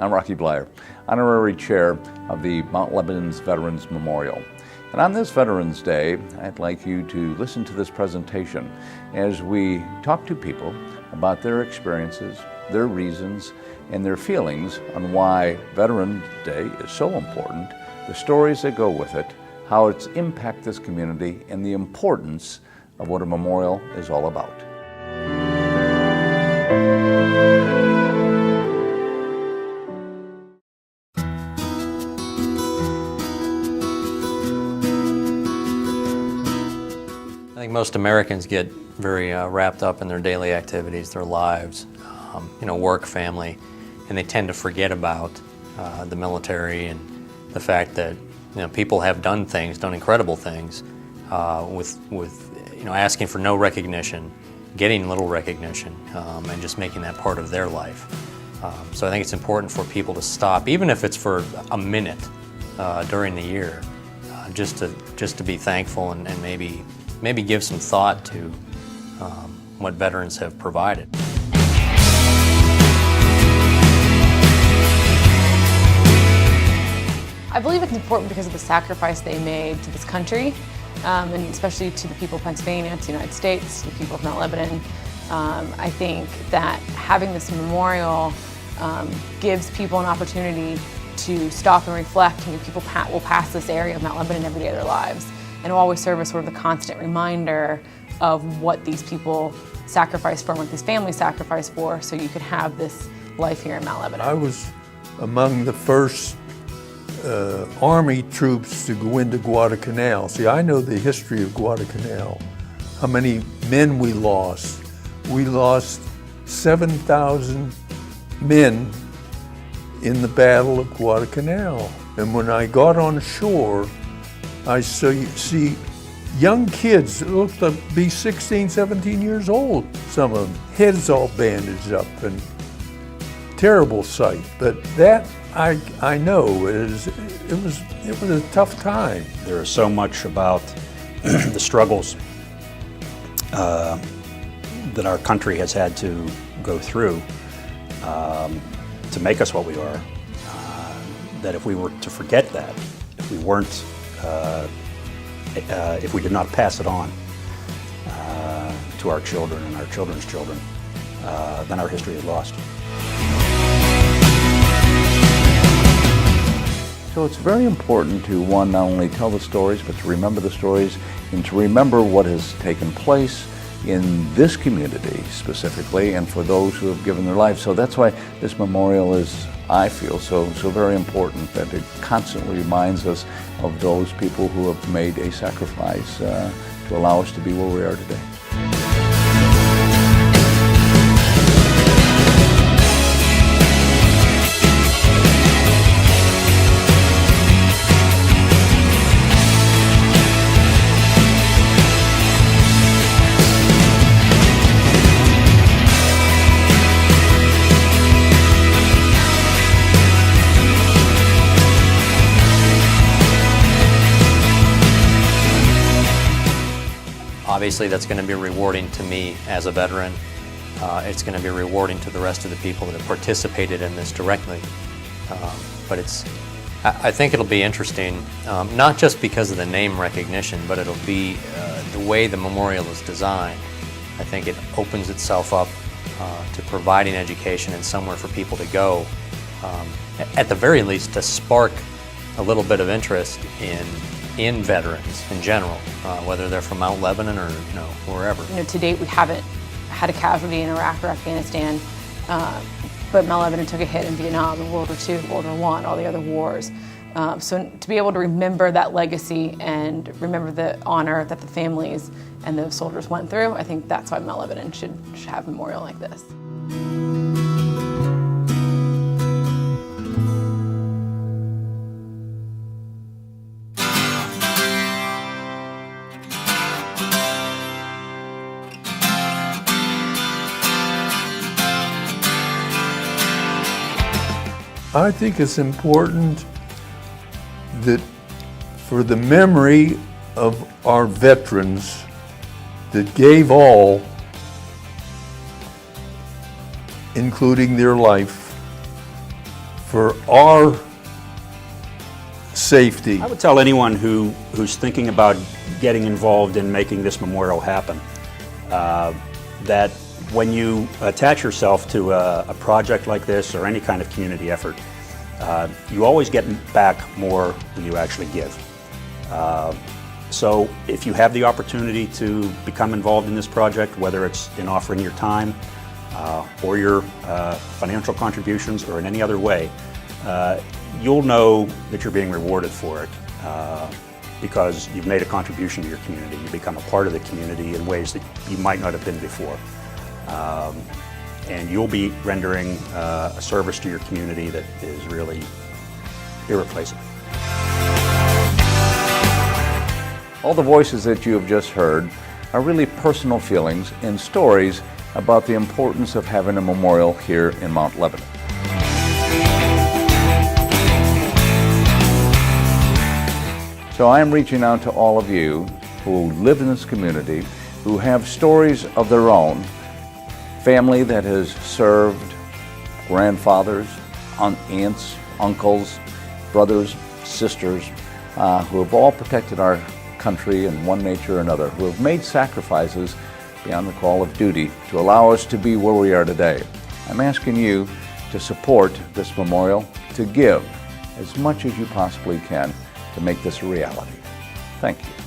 I'm Rocky Bleier, Honorary Chair of the Mount Lebanon's Veterans Memorial. And on this Veterans Day, I'd like you to listen to this presentation as we talk to people about their experiences, their reasons, and their feelings on why Veterans Day is so important, the stories that go with it, how it's impacted this community, and the importance of what a memorial is all about. I think most Americans get very wrapped up in their daily activities, their lives, work, family, and they tend to forget about the military and the fact that people have done incredible things with asking for no recognition, getting little recognition, and just making that part of their life. So I think it's important for people to stop, even if it's for a minute during the year, just to be thankful and maybe give some thought to what veterans have provided. I believe it's important because of the sacrifice they made to this country, and especially to the people of Pennsylvania, to the United States, to the people of Mount Lebanon. I think that having this memorial gives people an opportunity to stop and reflect. People will pass this area of Mount Lebanon every day of their lives, and will always serve as sort of the constant reminder of what these people sacrificed for and what these families sacrificed for, so you could have this life here in Mount Lebanon. I was among the first Army troops to go into Guadalcanal. See, I know the history of Guadalcanal, how many men we lost. We lost 7,000 men in the Battle of Guadalcanal. And when I got on shore, I see young kids that looked to be 16, 17 years old, some of them, heads all bandaged up, and terrible sight. But that I know it was a tough time. There is so much about the struggles that our country has had to go through to make us what we are, that if we were to forget that, if we weren't, if we did not pass it on to our children and our children's children, then our history is lost. So it's very important to, one, not only tell the stories, but to remember the stories and to remember what has taken place in this community specifically and for those who have given their lives. So that's why this memorial is, I feel, so very important, that it constantly reminds us of those people who have made a sacrifice to allow us to be where we are today. Obviously, that's going to be rewarding to me as a veteran. It's going to be rewarding to the rest of the people that have participated in this directly. But I think it'll be interesting, not just because of the name recognition, but it'll be the way the memorial is designed. I think it opens itself up to providing education and somewhere for people to go, at the very least, to spark a little bit of interest in veterans in general, whether they're from Mount Lebanon or wherever. To date, we haven't had a casualty in Iraq or Afghanistan, but Mount Lebanon took a hit in Vietnam, in World War II, World War I, all the other wars. So to be able to remember that legacy and remember the honor that the families and those soldiers went through, I think that's why Mount Lebanon should have a memorial like this. I think it's important that for the memory of our veterans that gave all, including their life, for our safety. I would tell anyone who's thinking about getting involved in making this memorial happen that when you attach yourself to a project like this or any kind of community effort, you always get back more than you actually give. So if you have the opportunity to become involved in this project, whether it's in offering your time or your financial contributions or in any other way, you'll know that you're being rewarded for it because you've made a contribution to your community. You become a part of the community in ways that you might not have been before. And you'll be rendering a service to your community that is really irreplaceable. All the voices that you have just heard are really personal feelings and stories about the importance of having a memorial here in Mount Lebanon. So I am reaching out to all of you who live in this community, who have stories of their own, family that has served, grandfathers, aunts, uncles, brothers, sisters, who have all protected our country in one nature or another, who have made sacrifices beyond the call of duty to allow us to be where we are today. I'm asking you to support this memorial, to give as much as you possibly can to make this a reality. Thank you.